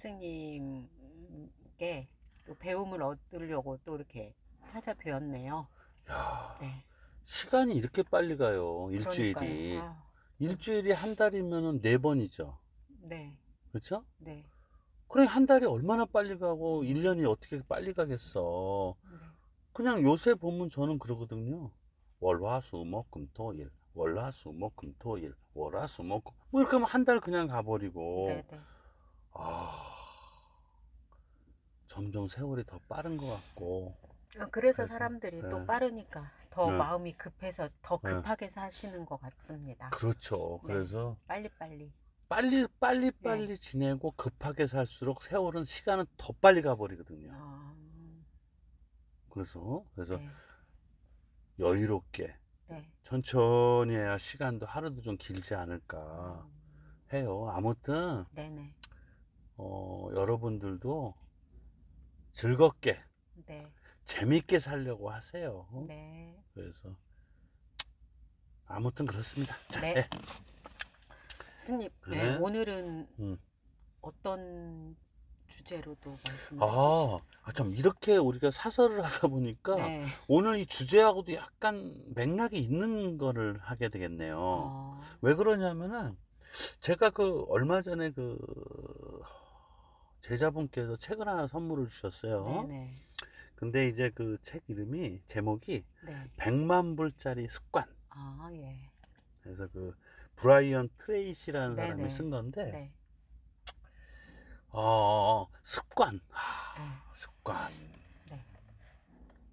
스승님께 또 배움을 얻으려고 또 이렇게 찾아뵈었네요. 야, 네, 시간이 이렇게 빨리 가요. 그러니까요. 일주일이. 아, 네, 일주일이 한 달이면은 4번이죠. 네, 그렇죠? 네, 그래, 한 달이 얼마나 빨리 가고 1년이 어떻게 빨리 가겠어. 네. 그냥 요새 보면 저는 그러거든요. 월화수목금토일, 월화수목금토일, 월화수목, 뭐 이렇게 하면 한 달 그냥 가버리고. 네네. 아, 점점 세월이 더 빠른 것 같고. 그래서 그래서 사람들이 또 예, 빠르니까 더 예, 마음이 급해서 더 예. 급하게 사시는 것 같습니다. 그렇죠. 네, 그래서 빨리빨리. 네. 빨리 지내고 급하게 살수록 세월은, 시간은 더 빨리 가버리거든요. 아, 그래서 네, 여유롭게 네. 천천히 해야 시간도 하루도 좀 길지 않을까 음, 해요. 아무튼 네네. 여러분들도 즐겁게 네, 재밌게 살려고 하세요. 네, 그래서 아무튼 그렇습니다. 자, 네. 예. 스님, 네, 예. 오늘은 음. 어떤 주제로도 말씀을 아, 참, 해주시겠어요? 이렇게 우리가 사설을 하다 보니까 네. 오늘 이 주제하고도 약간 맥락이 있는 거를 하게 되겠네요. 어, 왜 그러냐면은 제가 얼마 전에 제자분께서 책을 하나 선물을 주셨어요. 네네. 근데 이제 그 책 이름이, 제목이 네. 100만 불짜리 습관. 아, 예. 그래서 브라이언 트레이시라는 사람이 네네. 쓴 건데, 네. 습관. 네. 습관. 네.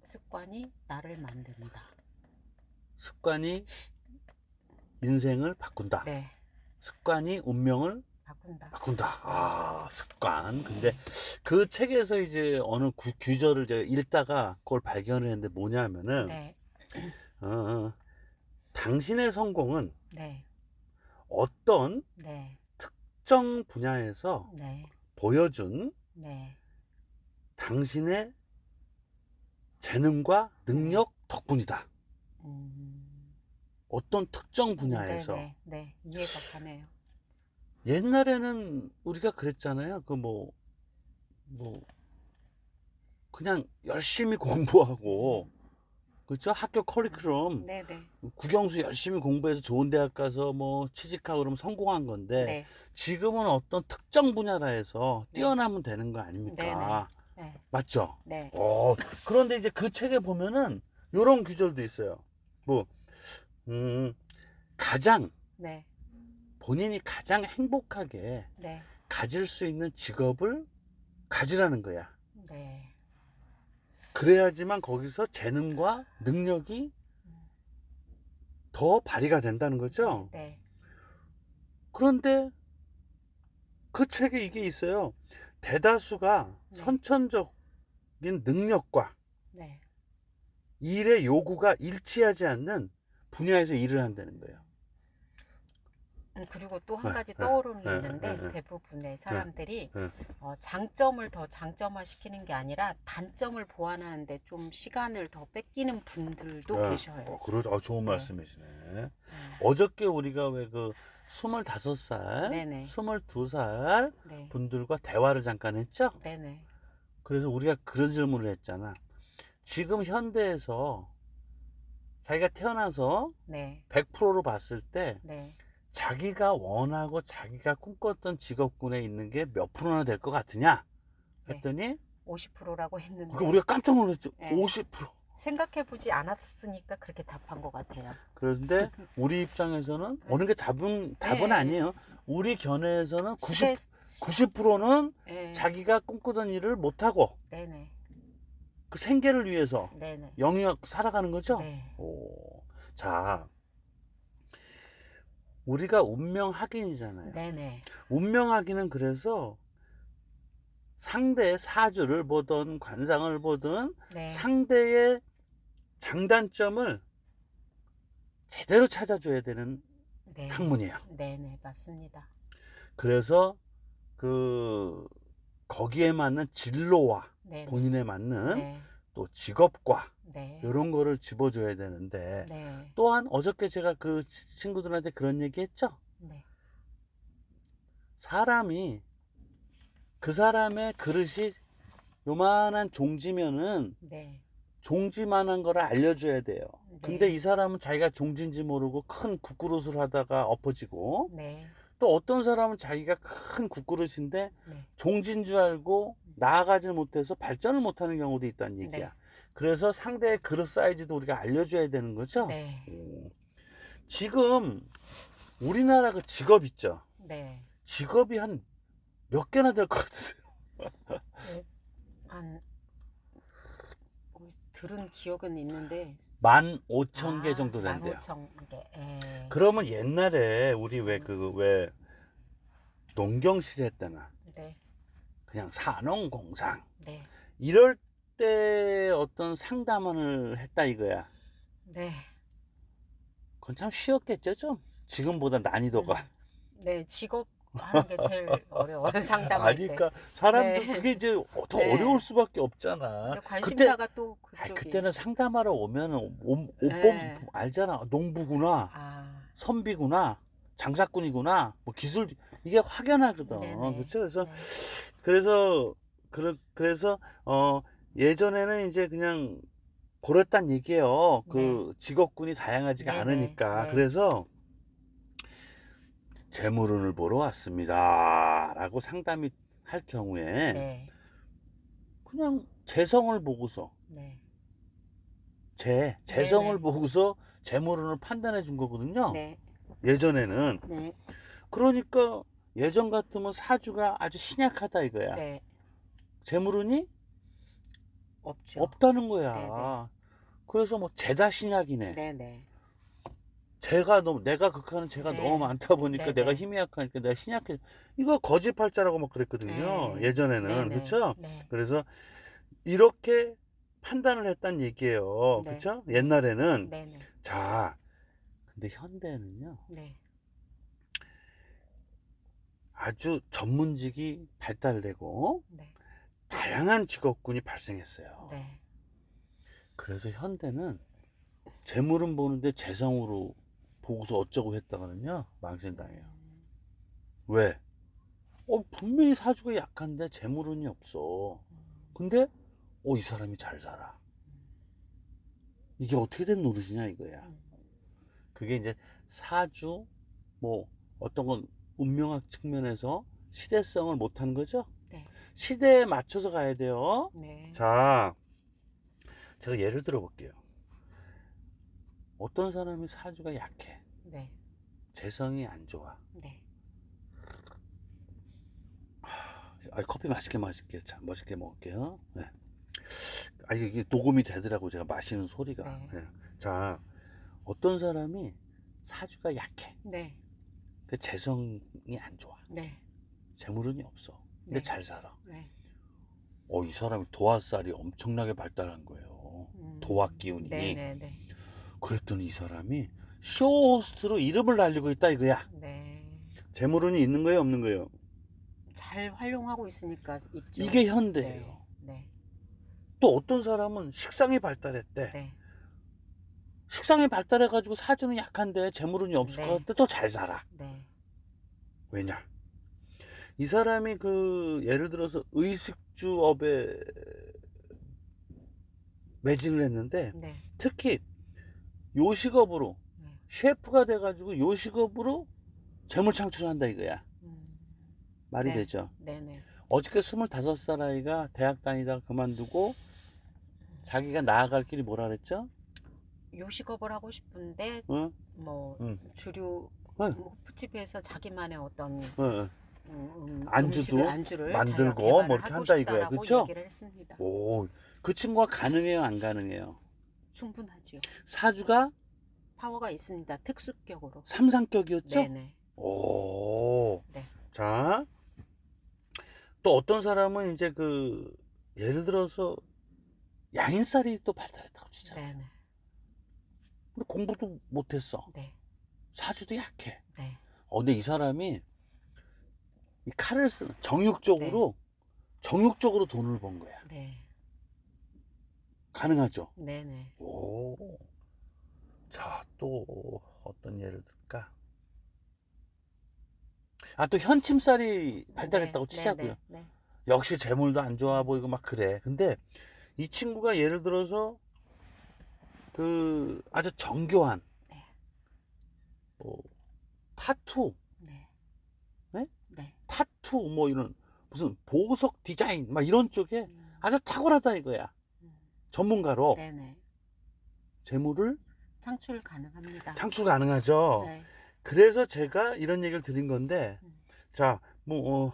습관이 나를 만든다. 습관이 인생을 바꾼다. 네. 습관이 운명을 바꾼다. 바꾼다. 네. 습관. 근데 네. 그 책에서 이제 어느 규절을 제가 읽다가 그걸 발견을 했는데, 뭐냐면은, 네. 어, 당신의 성공은 네. 어떤 네. 특정 분야에서 네. 보여준 네. 당신의 재능과 네. 능력 덕분이다. 음, 어떤 특정 분야에서. 네네. 네. 이해가 가네요. 옛날에는 우리가 그랬잖아요. 그냥 열심히 공부하고, 그렇죠? 학교 커리큘럼, 네네. 국영수 열심히 공부해서 좋은 대학 가서 뭐 취직하고 그러면 성공한 건데, 네. 지금은 어떤 특정 분야라 해서 네. 뛰어나면 되는 거 네네. 아닙니까? 네. 맞죠? 네. 그런데 이제 그 책에 보면은 요런 규절도 있어요. 뭐, 음, 가장, 네. 본인이 가장 행복하게 네. 가질 수 있는 직업을 가지라는 거야. 네. 그래야지만 거기서 재능과 능력이 더 발휘가 된다는 네. 거죠. 네. 그런데 그 책에 이게 있어요. 대다수가 네. 선천적인 능력과 네. 일의 요구가 일치하지 않는 분야에서 일을 한다는 거예요. 그리고 또 예, 한 가지 예, 떠오르는 게 예, 있는데 예, 대부분의 예, 사람들이 예. 장점을 더 장점화 시키는 게 아니라 단점을 보완하는데 좀 시간을 더 뺏기는 분들도 계셔요. 좋은 네. 말씀이시네. 음, 어저께 우리가 왜 25살, 네네. 22살 네. 분들과 대화를 잠깐 했죠? 네네. 그래서 우리가 그런 질문을 했잖아. 지금 현대에서 자기가 태어나서 네. 100%로 봤을 때 네. 자기가 원하고 자기가 꿈꿨던 직업군에 있는 게 몇 프로나 될 것 같으냐? 네. 했더니, 50%라고 그러니까 했는데 우리가 깜짝 놀랐죠. 네. 50%. 생각해보지 않았으니까 그렇게 답한 것 같아요. 그런데 우리 입장에서는 어느 게 답은 네. 아니에요. 우리 견해에서는 시대 90%는 네. 자기가 꿈꾸던 일을 못하고 네네. 그 생계를 위해서 네네. 영위하고 살아가는 거죠. 네. 자, 우리가 운명 확인이잖아요. 네네. 운명 확인은 그래서 상대의 사주를 보든 관상을 보든 네. 상대의 장단점을 제대로 찾아줘야 되는 네. 학문이에요. 네네. 맞습니다. 그래서 거기에 맞는 진로와 네네. 본인에 맞는 네. 또 직업과 네. 이런 거를 집어줘야 되는데, 네. 또한 어저께 제가 그 친구들한테 그런 얘기 했죠. 네. 사람이 그 사람의 그릇이 요만한 종지면은 네. 종지만한 거를 알려줘야 돼요. 근데 네. 이 사람은 자기가 종지인지 모르고 큰 국그릇을 하다가 엎어지고, 네. 또 어떤 사람은 자기가 큰 국그릇인데 네. 종지인 줄 알고 나아가지 못해서 발전을 못하는 경우도 있다는 얘기야. 네. 그래서 상대의 그릇 사이즈도 우리가 알려줘야 되는 거죠. 네. 지금 우리나라 그 직업 있죠. 네. 직업이 한 몇 개나 될 것 같으세요? 네. 한 들은 기억은 있는데 15,000개 정도 된대요. 15,000개. 예. 그러면 옛날에 우리 왜 농경시대 때나 네. 그냥 산업공상 네. 이럴 때 어떤 상담을 했다 이거야. 네. 그건 참 쉬웠겠죠, 좀. 지금보다 난이도가. 네. 직업 하는 게 제일 어려워요. 상담할 아니, 때. 그러니까 사람들 네. 그게 이제 더 네. 어려울 수밖에 없잖아. 근데 관심사가 또 아니, 그쪽이. 그때는 상담하러 오면은 옷 네. 보면 알잖아. 농부구나, 아. 선비구나, 장사꾼이구나, 뭐 기술 이게 확연하거든. 네네. 그렇죠? 그래서 네. 그래서 예전에는 이제 그냥 그랬단 얘기예요. 그 직업군이 다양하지가 네네. 않으니까. 네. 그래서 재물운을 보러 왔습니다. 라고 상담이 할 경우에 네. 그냥 재성을 보고서 네. 재성을 네네. 보고서 재물운을 판단해 준 거거든요. 네. 예전에는. 네. 그러니까 예전 같으면 사주가 아주 신약하다 이거야. 네. 재물운이 없죠. 없다는 거야. 네네. 그래서 뭐 죄다 신약이네. 네네. 내가 극하는 죄가 네. 너무 많다 보니까 네네. 내가 힘이 약하니까 내가 신약해. 이거 거짓팔자라고 막 그랬거든요. 네. 예전에는. 네네. 그렇죠? 네. 그래서 이렇게 판단을 했다는 얘기예요. 네. 그렇죠? 옛날에는. 네네. 자, 근데 현대는요. 네. 아주 전문직이 발달되고 네. 다양한 직업군이 발생했어요. 네. 그래서 현대는 재물은 보는데 재성으로 보고서 어쩌고 했다가는요 망신당해요. 왜? 분명히 사주가 약한데 재물운이 없어. 근데 이 사람이 잘 살아. 이게 어떻게 된 노릇이냐 이거야. 그게 이제 사주 뭐 어떤 건 운명학 측면에서 시대성을 못하는 거죠. 네. 시대에 맞춰서 가야 돼요. 네. 자, 제가 예를 들어 볼게요. 어떤 사람이 사주가 약해. 네. 재성이 안 좋아. 네. 커피 맛있게 멋있게 먹을게요. 네. 이게 녹음이 되더라고 제가 마시는 소리가. 네. 네. 자, 어떤 사람이 사주가 약해. 네. 그 재성이 안 좋아. 네. 재물운이 없어. 근데 네. 잘 살아. 네. 이 사람이 도화살이 엄청나게 발달한 거예요. 도화 기운이. 네네네. 그랬더니 이 사람이 쇼호스트로 이름을 날리고 있다 이거야. 네. 재물운이 있는 거예요, 없는 거예요? 잘 활용하고 있으니까 있죠. 이게 현대예요. 네. 또 어떤 사람은 식상이 발달했대. 네. 식상이 발달해가지고 사주는 약한데 재물운이 없을 네. 것 같아. 또 잘 살아. 네. 왜냐? 이 사람이 예를 들어서 의식주업에 매진을 했는데 네. 특히 요식업으로 네. 셰프가 돼가지고 요식업으로 재물 창출한다 이거야. 말이 네. 되죠? 네네. 어저께 25살 아이가 대학 다니다가 그만두고 자기가 나아갈 길이 뭐라 그랬죠? 요식업을 하고 싶은데 어? 뭐 응. 주류 어. 호프집에서 자기만의 어떤 어. 안주를 만들고 자기가 뭐 이렇게 한다 이거야. 싶다라고 그쵸? 얘기를 했습니다. 그 친구가 가능해요, 안 가능해요? 충분하지요. 사주가 파워가 있습니다. 특수격으로. 삼상격이었죠? 네네. 네. 자, 또 어떤 사람은 이제 예를 들어서 양인살이 또 발달했다고 치잖아. 네네. 근데 공부도 못했어. 네. 사주도 약해. 네. 근데 이 사람이 이 칼을 쓰는 정육적으로 돈을 번 거야. 네. 가능하죠? 네네. 자, 또 어떤 예를 들까? 또 현침살이 발달했다고 치자고요. 네. 역시 재물도 안 좋아 보이고 막 그래. 근데 이 친구가 예를 들어서 그 아주 정교한 네. 뭐 타투, 네. 네? 네. 타투 뭐 이런 무슨 보석 디자인 막 이런 쪽에 아주 탁월하다 이거야. 음. 전문가로 네네. 재물을 창출 가능합니다. 창출 가능하죠. 네. 그래서 제가 이런 얘기를 드린 건데, 자, 뭐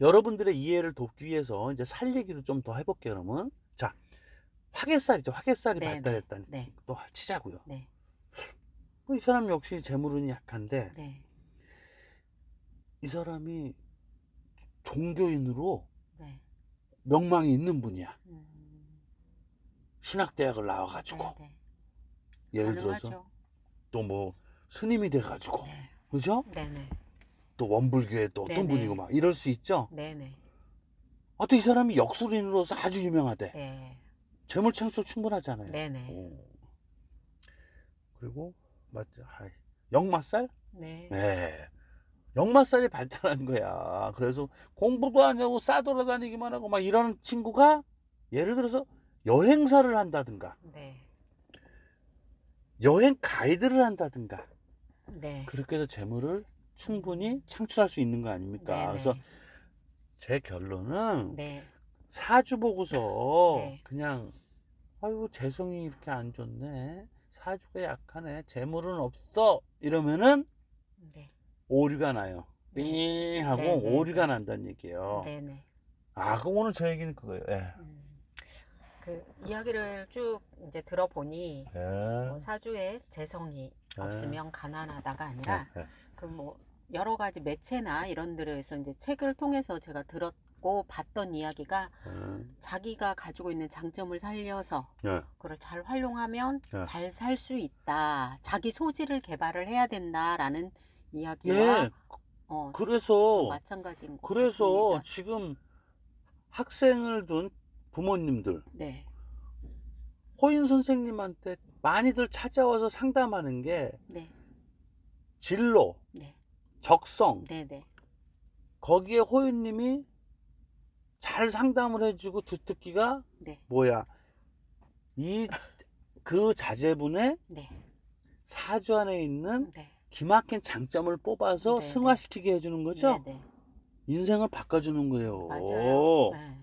여러분들의 이해를 돕기 위해서 이제 살 얘기를 좀 더 해볼게요. 그러면 자, 화개살이죠. 화개살이 네, 발달했다는 네. 또 치자고요. 네. 이 사람 역시 재물운이 약한데 네. 이 사람이 종교인으로 네. 명망이 있는 분이야. 음. 신학대학을 나와가지고 네. 예를 들어서 가능하죠. 또 뭐 스님이 돼가지고 네. 그죠? 네네. 또 원불교의 또 어떤 네네. 분이고 막 이럴 수 있죠. 네네. 아, 또 이 사람이 역술인으로서 아주 유명하대. 네. 재물 창출 충분하잖아요. 네네. 오. 그리고 맞죠. 역마살? 네. 네. 역마살이 발달한 거야. 그래서 공부도 안 하고 싸돌아다니기만 하고 막 이런 친구가 예를 들어서 여행사를 한다든가 네. 여행 가이드를 한다든가 네. 그렇게 해서 재물을 충분히 창출할 수 있는 거 아닙니까? 네네. 그래서 제 결론은 네. 사주 보고서 네. 그냥 아이고 재성이 이렇게 안 좋네, 사주가 약하네, 재물은 없어 이러면은 네. 오류가 나요. 삥 하고 네, 네, 오류가 네. 난다는 얘기예요. 네네. 아, 그럼 오늘 저 얘기는 그거예요. 예. 그 이야기를 쭉 이제 들어보니 예. 사주에 재성이 예. 없으면 가난하다가 아니라 예. 그 뭐 여러 가지 매체나 이런 데에서 이제 책을 통해서 제가 들었고 봤던 이야기가 자기가 가지고 있는 장점을 살려서 예. 그걸 잘 활용하면 예. 잘 살 수 있다. 자기 소질을 개발을 해야 된다라는 이야기와 예. 그래서 마찬가지인 것 그래서 같습니다. 지금 학생을 둔 부모님들 네, 호인 선생님한테 많이들 찾아와서 상담하는 게 네, 진로, 네, 적성, 네, 네, 거기에 호인님이 잘 상담을 해주고 주특기가 네, 뭐야, 그 자제분의 네, 사주 안에 있는 네, 기막힌 장점을 뽑아서 네, 승화시키게 해주는 거죠. 네, 네. 인생을 바꿔주는 거예요. 맞아요. 네.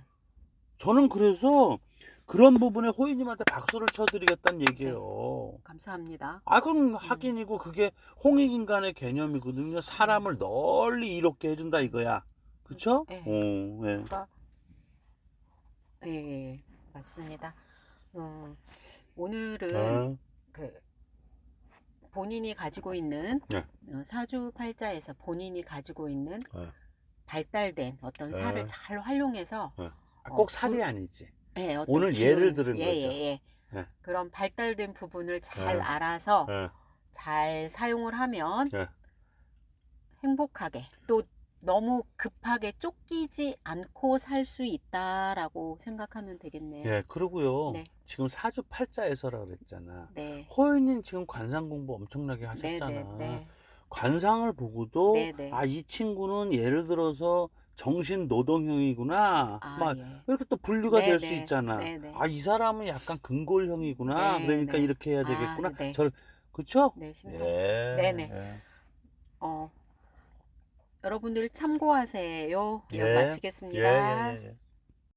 저는 그래서 그런 부분에 호이님한테 박수를 쳐드리겠다는 얘기예요. 감사합니다. 아, 그럼 하긴이고 그게 홍익인간의 개념이거든요. 사람을 널리 이롭게 해준다 이거야. 그쵸? 네. 예. 그러니까 예, 맞습니다. 오늘은 그 본인이 가지고 있는 네. 사주팔자에서 본인이 가지고 있는 네. 발달된 어떤 네. 살을 잘 활용해서 꼭 살이 아니지. 네, 어떤 오늘 예를 들은 거죠. 예. 네. 그런 발달된 부분을 잘 네. 알아서 예. 잘 사용을 하면 예. 행복하게 또 너무 급하게 쫓기지 않고 살 수 있다라고 생각하면 되겠네요. 예, 그러고요. 네. 지금 사주팔자에서라 그랬잖아. 네. 호연님 지금 관상 공부 엄청나게 하셨잖아. 네. 관상을 보고도 네네. 아, 이 친구는 예를 들어서 정신 노동형이구나. 막 예. 이렇게 또 분류가 될 수 네네. 있잖아. 네네. 아, 이 사람은 약간 근골형이구나. 네네. 그러니까 이렇게 해야 되겠구나. 네. 그쵸? 네, 심상치. 예. 네네. 예. 여러분들 참고하세요. 예. 마치겠습니다. 예.